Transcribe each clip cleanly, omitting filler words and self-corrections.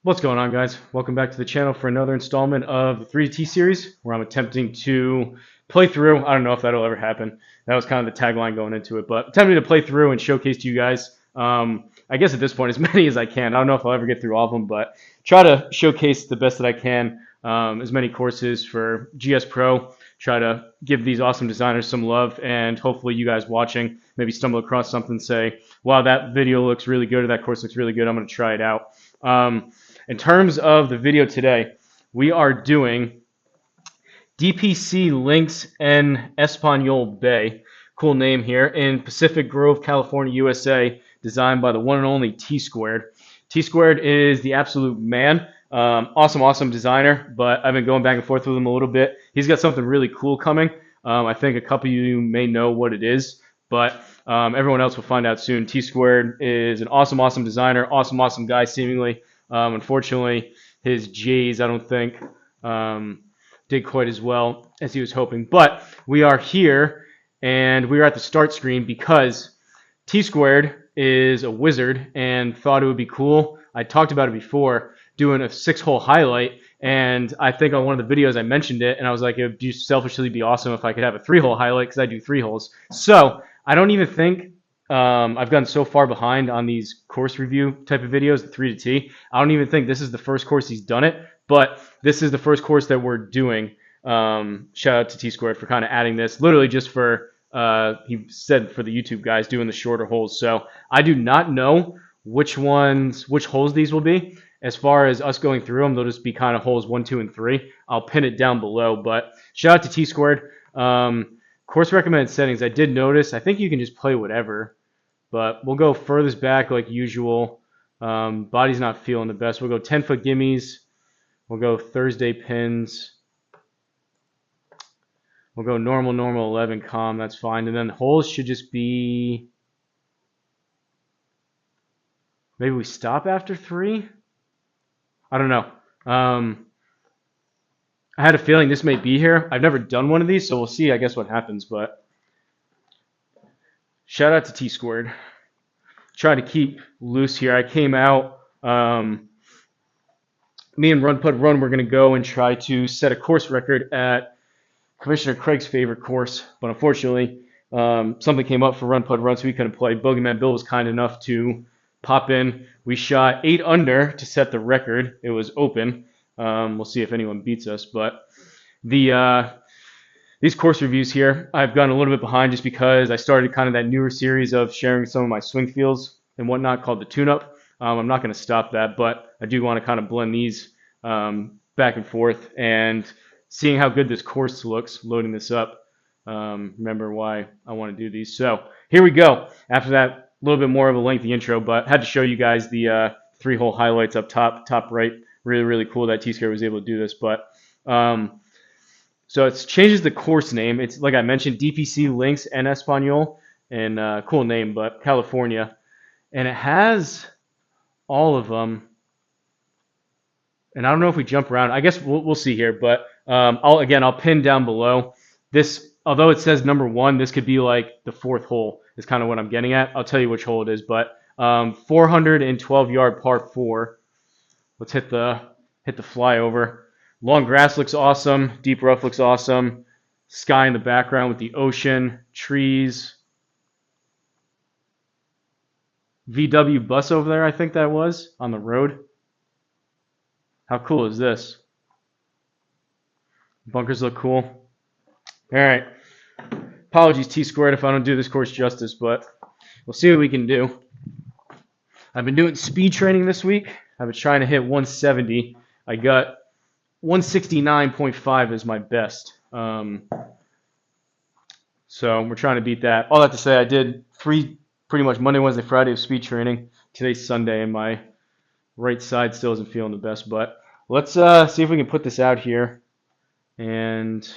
What's going on, guys? Welcome back to the channel for another installment of the 3T series where I'm attempting to play through. I don't know if that'll ever happen. That was kind of the tagline going into it, but attempting to play through and showcase to you guys, I guess at this point, as many as I can. I don't know if I'll ever get through all of them, but try to showcase the best that I can, as many courses for GSPro. Try to give these awesome designers some love, and hopefully you guys watching maybe stumble across something, say, wow, that video looks really good, or that course looks really good, I'm going to try it out. In terms of the video today, we are doing DPC Links in Espanol Bay, cool name here, in Pacific Grove, California, USA, designed by the one and only T Squared. T Squared is the absolute man. Awesome designer, but I've been going back and forth with him a little bit. He's got something really cool coming. I think a couple of you may know what it is, but everyone else will find out soon. T Squared is an awesome designer, awesome guy seemingly. Unfortunately, his J's, I don't think, did quite as well as he was hoping. But we are here, and we are at the start screen because T Squared is a wizard and thought it would be cool. I talked about it before, doing a 6-hole highlight, and I think on one of the videos I mentioned it, and I was like, it would just selfishly be awesome if I could have a 3-hole highlight because I do 3 holes. So I don't even think I've gotten so far behind on these course review type of videos, the 3 to T. I don't even think this is the first course he's done it, but this is the first course that we're doing. Shout out to T Squared for kind of adding this, literally just for, he said for the YouTube guys doing the shorter holes. So I do not know which holes these will be. As far as us going through them, they'll just be kind of holes 1, 2, and 3. I'll pin it down below, but shout out to T Squared. Course recommended settings, I did notice, I think you can just play whatever, but we'll go furthest back like usual. Body's not feeling the best. We'll go 10-foot gimmies. We'll go Thursday pins. We'll go normal, 11, calm, that's fine. And then the holes should just be, maybe we stop after 3? I don't know. I had a feeling this may be here. I've never done one of these, so we'll see, I guess, what happens. But shout out to T Squared. Try to keep loose here. I came out. Me and Run Putt Run, we're going to go and try to set a course record at Commissioner Craig's favorite course. But unfortunately, something came up for Run Putt Run, so we couldn't play. Bogeyman Bill was kind enough to pop in. We shot 8 under to set the record. It was open. We'll see if anyone beats us, but these course reviews here, I've gone a little bit behind just because I started kind of that newer series of sharing some of my swing feels and whatnot called the tune-up. I'm not going to stop that, but I do want to kind of blend these back and forth and seeing how good this course looks, loading this up. Remember why I want to do these. So here we go. After that, a little bit more of a lengthy intro, but had to show you guys the 3-hole highlights up top right. Really cool that T-Square was able to do this. But so it changes the course name. It's, like I mentioned, DPC Links en Espanol, and cool name, but California. And it has all of them. And I don't know if we jump around. I guess we'll see here. But I'll pin down below. This, although it says number 1, this could be like the 4th hole is kind of what I'm getting at. I'll tell you which hole it is. But 412-yard par 4. Let's hit the flyover. Long grass looks awesome. Deep rough looks awesome. Sky in the background with the ocean, trees. VW bus over there, I think that was, on the road. How cool is this? Bunkers look cool. All right. Apologies, T Squared, if I don't do this course justice, but we'll see what we can do. I've been doing speed training this week. I was trying to hit 170. I got 169.5 as my best. So we're trying to beat that. All that to say, I did 3 pretty much Monday, Wednesday, Friday of speed training. Today's Sunday, and my right side still isn't feeling the best. But let's see if we can put this out here and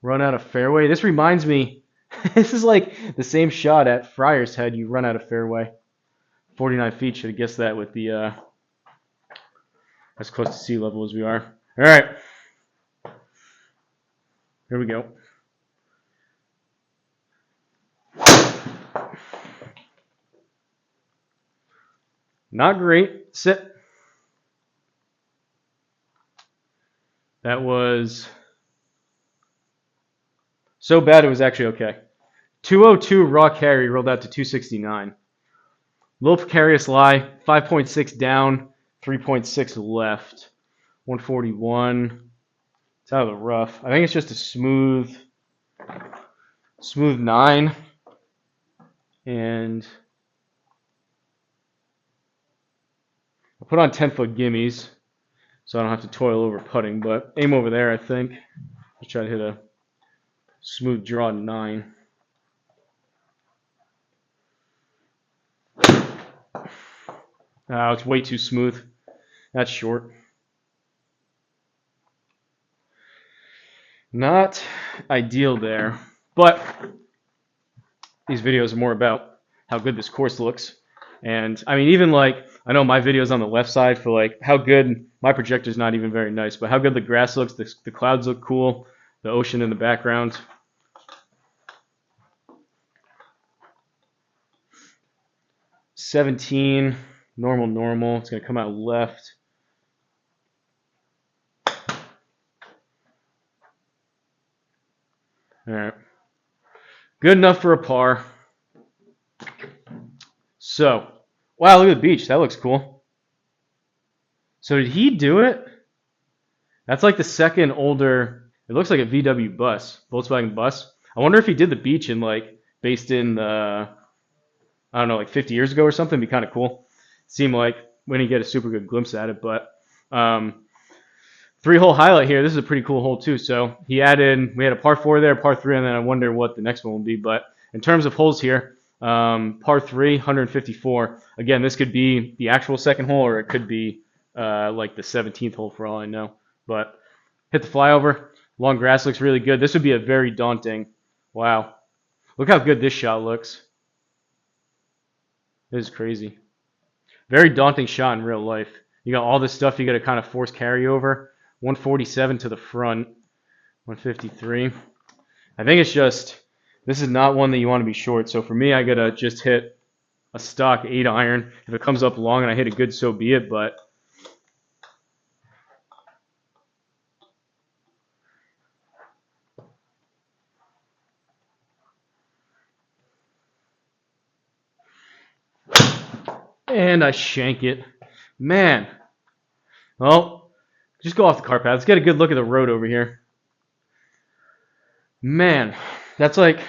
run out of fairway. This reminds me, this is like the same shot at Friar's Head. You run out of fairway. 49 feet, should have guessed that with the as close to sea level as we are. All right, here we go. Not great. Sit. That was so bad it was actually okay. 202 raw carry rolled out to 269. Low precarious lie, 5.6 down, 3.6 left. 141. It's out of the rough. I think it's just a smooth 9. And I'll put on 10-foot gimmies so I don't have to toil over putting, but aim over there, I think. I'll try to hit a smooth draw 9. Oh, it's way too smooth. That's short. Not ideal there, but these videos are more about how good this course looks. And I mean, even like, I know my video's on the left side for like how good, my projector's not even very nice, but how good the grass looks, the clouds look cool, the ocean in the background. $17, normal. It's going to come out left. All right. Good enough for a par. So, wow, look at the beach. That looks cool. So did he do it? That's like the second older, it looks like a VW bus, Volkswagen bus. I wonder if he did the beach in like, based in, I don't know, like 50 years ago or something. It'd be kind of cool. Seemed like we didn't get a super good glimpse at it, but 3-hole highlight here. This is a pretty cool hole too. So we had a par 4 there, par 3, and then I wonder what the next one will be. But in terms of holes here, par 3, 154. Again, this could be the actual second hole, or it could be like the 17th hole for all I know. But hit the flyover. Long grass looks really good. This would be a very daunting. Wow. Look how good this shot looks. This is crazy. Very daunting shot in real life. You got all this stuff you got to kind of force carry over. 147 to the front. 153. I think it's just, this is not one that you want to be short. So for me, I got to just hit a stock 8 iron. If it comes up long and I hit it good, so be it. But and I shank it. Man. Well, just go off the cart path. Let's get a good look at the road over here. Man, that's like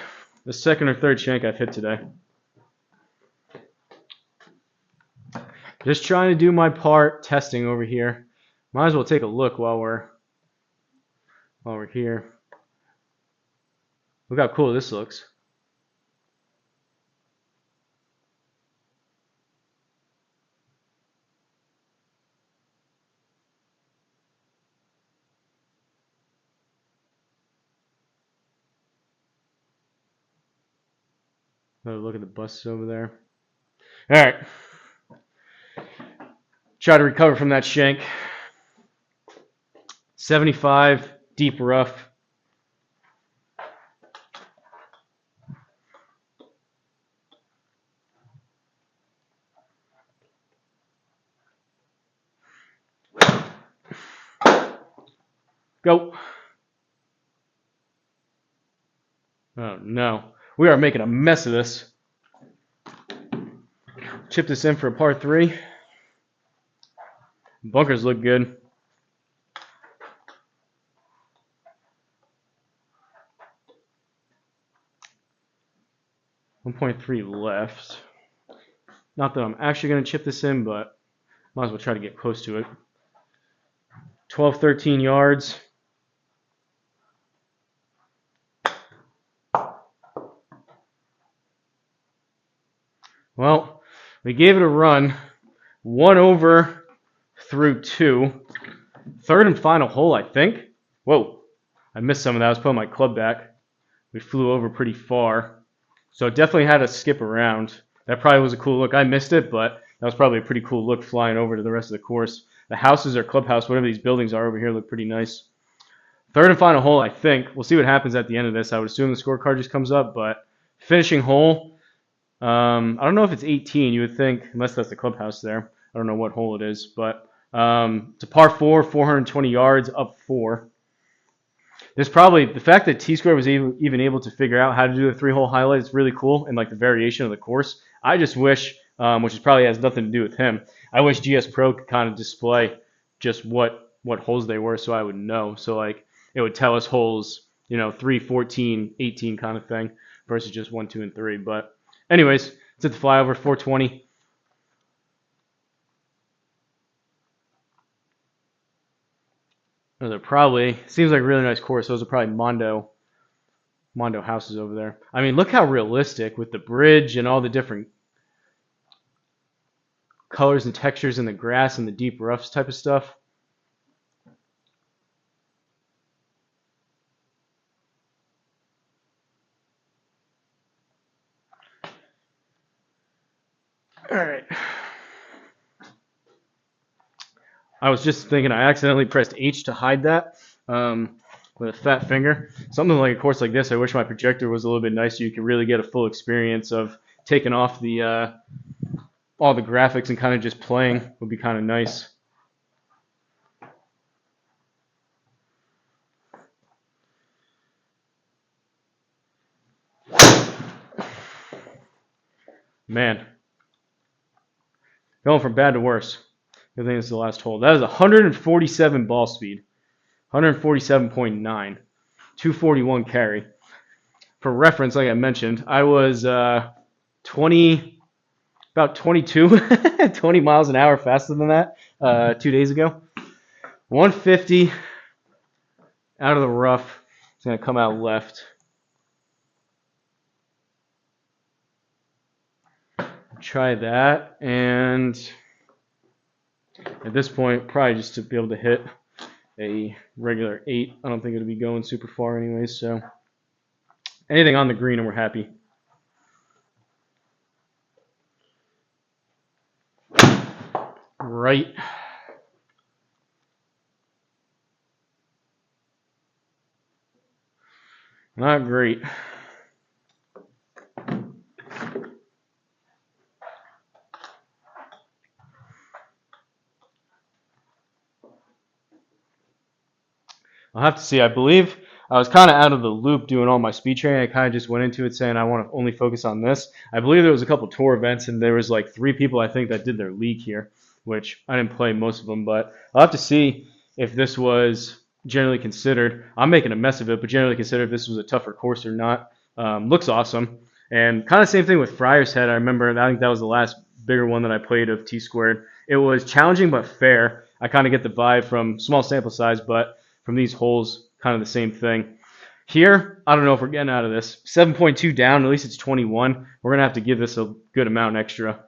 the second or third shank I've hit today. Just trying to do my part testing over here. Might as well take a look while we're here. Look how cool this looks. Another look at the busts over there. All right. Try to recover from that shank. 75, deep rough. Go. Oh no. We are making a mess of this. Chip this in for a par 3. Bunkers look good. .3 left. Not that I'm actually going to chip this in, but might as well try to get close to it. 12, 13 yards. Well, we gave it a run. 1 over through 2. Third and final hole, I think. Whoa, I missed some of that. I was putting my club back. We flew over pretty far. So it definitely had to skip around. That probably was a cool look. I missed it, but that was probably a pretty cool look flying over to the rest of the course. The houses or clubhouse, whatever these buildings are over here, look pretty nice. Third and final hole, I think. We'll see what happens at the end of this. I would assume the scorecard just comes up, but finishing hole. I don't know if it's 18. You would think, unless that's the clubhouse there. I don't know what hole it is, but it's a par 4, 420 yards, up 4. There's probably the fact that T-Square was even able to figure out how to do the 3-hole highlight is really cool, and like the variation of the course. I just wish, which is probably has nothing to do with him, I wish GSPro could kind of display just what holes they were so I would know. So like it would tell us holes, 3, 14, 18 kind of thing versus just 1, 2, and 3. But anyways, it's at the flyover, 420. Those are probably, seems like a really nice course. Those are probably Mondo houses over there. I mean, look how realistic with the bridge and all the different colors and textures in the grass and the deep roughs type of stuff. All right. I was just thinking I accidentally pressed H to hide that with a fat finger. Something like a course like this, I wish my projector was a little bit nicer. You could really get a full experience of taking off the all the graphics and kind of just playing would be kind of nice. Man, going from bad to worse. I think this is the last hole. That is 147 ball speed, 147.9, 241 carry. For reference, like I mentioned, I was about 22, 20 miles an hour faster than that 2 days ago. 150 out of the rough. It's going to come out left. Try that, and at this point, probably just to be able to hit a regular 8. I don't think it'll be going super far anyways, so anything on the green and we're happy. Right. Not great. I'll have to see. I believe I was kind of out of the loop doing all my speed training. I kind of just went into it saying I want to only focus on this. I believe there was a couple tour events, and there was like 3 people I think that did their league here, which I didn't play most of them. But I'll have to see if this was generally considered. I'm making a mess of it, but generally considered if this was a tougher course or not. Looks awesome. And kind of same thing with Friar's Head. I remember, I think that was the last bigger one that I played of T-Squared. It was challenging but fair. I kind of get the vibe from small sample size, but from these holes, kind of the same thing. Here, I don't know if we're getting out of this. 7.2 down, at least it's 21. We're going to have to give this a good amount extra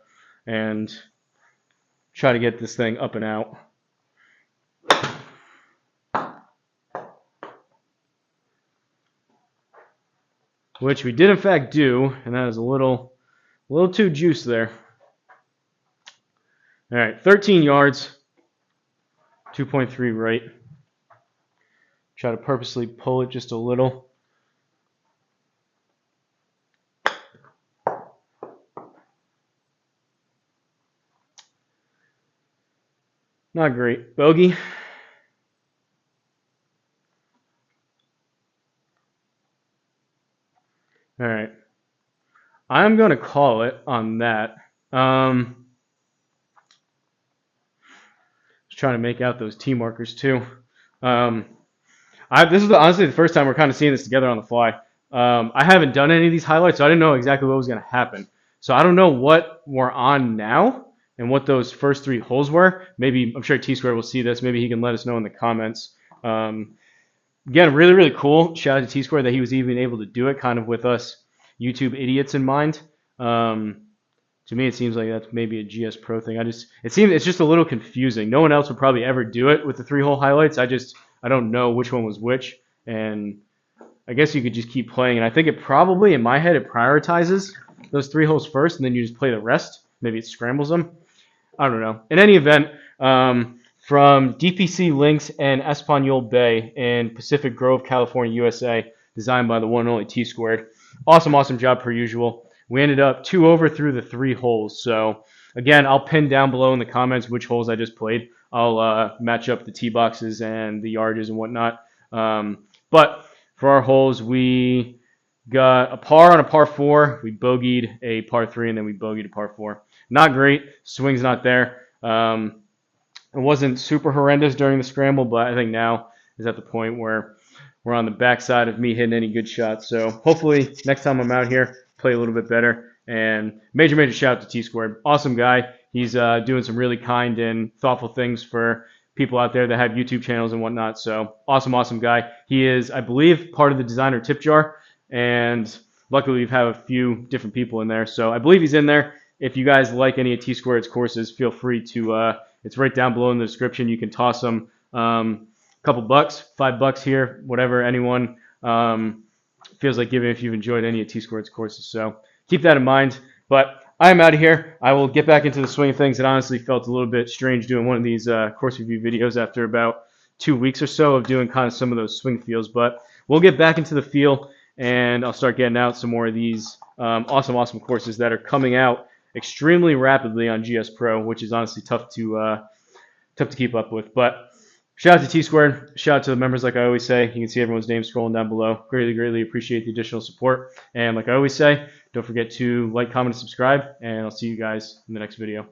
and try to get this thing up and out. Which we did in fact do, and that is a little too juiced there. All right, 13 yards, 2.3 right. Try to purposely pull it just a little. Not great. Bogey. All right. I'm going to call it on that. Just trying to make out those T markers too. This is honestly the first time we're kind of seeing this together on the fly. I haven't done any of these highlights, so I didn't know exactly what was going to happen. So I don't know what we're on now and what those first 3 holes were. Maybe, I'm sure T-Square will see this. Maybe he can let us know in the comments. Again, really, really cool. Shout out to T-Square that he was even able to do it kind of with us YouTube idiots in mind. To me, it seems like that's maybe a GSPro thing. It's just a little confusing. No one else would probably ever do it with the 3-hole highlights. I don't know which one was which, and I guess you could just keep playing. And I think it probably, in my head, it prioritizes those 3 holes first, and then you just play the rest. Maybe it scrambles them. I don't know. In any event, from DPC Links and Espanol Bay in Pacific Grove, California, USA, designed by the one and only T-Squared. Awesome job per usual. We ended up 2 over through the 3 holes, so again, I'll pin down below in the comments which holes I just played. I'll match up the tee boxes and the yardages and whatnot. But for our holes, we got a par on a par 4. We bogeyed a par 3, and then we bogeyed a par 4. Not great. Swing's not there. It wasn't super horrendous during the scramble, but I think now is at the point where we're on the backside of me hitting any good shots. So hopefully next time I'm out here, play a little bit better. And major shout out to T Squared. Awesome guy. He's doing some really kind and thoughtful things for people out there that have YouTube channels and whatnot. So awesome guy. He is, I believe, part of the designer tip jar. And luckily we've had a few different people in there. So I believe he's in there. If you guys like any of T Squared's courses, feel free to, it's right down below in the description. You can toss them a couple bucks, $5 here, whatever anyone feels like giving if you've enjoyed any of T Squared's courses. So keep that in mind. But I am out of here. I will get back into the swing of things. It honestly felt a little bit strange doing one of these course review videos after about 2 weeks or so of doing kind of some of those swing feels. But we'll get back into the feel, and I'll start getting out some more of these awesome courses that are coming out extremely rapidly on GSPro, which is honestly tough to keep up with. But shout out to T Squared. Shout out to the members, like I always say. You can see everyone's name scrolling down below. Greatly appreciate the additional support. And like I always say, don't forget to like, comment, and subscribe. And I'll see you guys in the next video.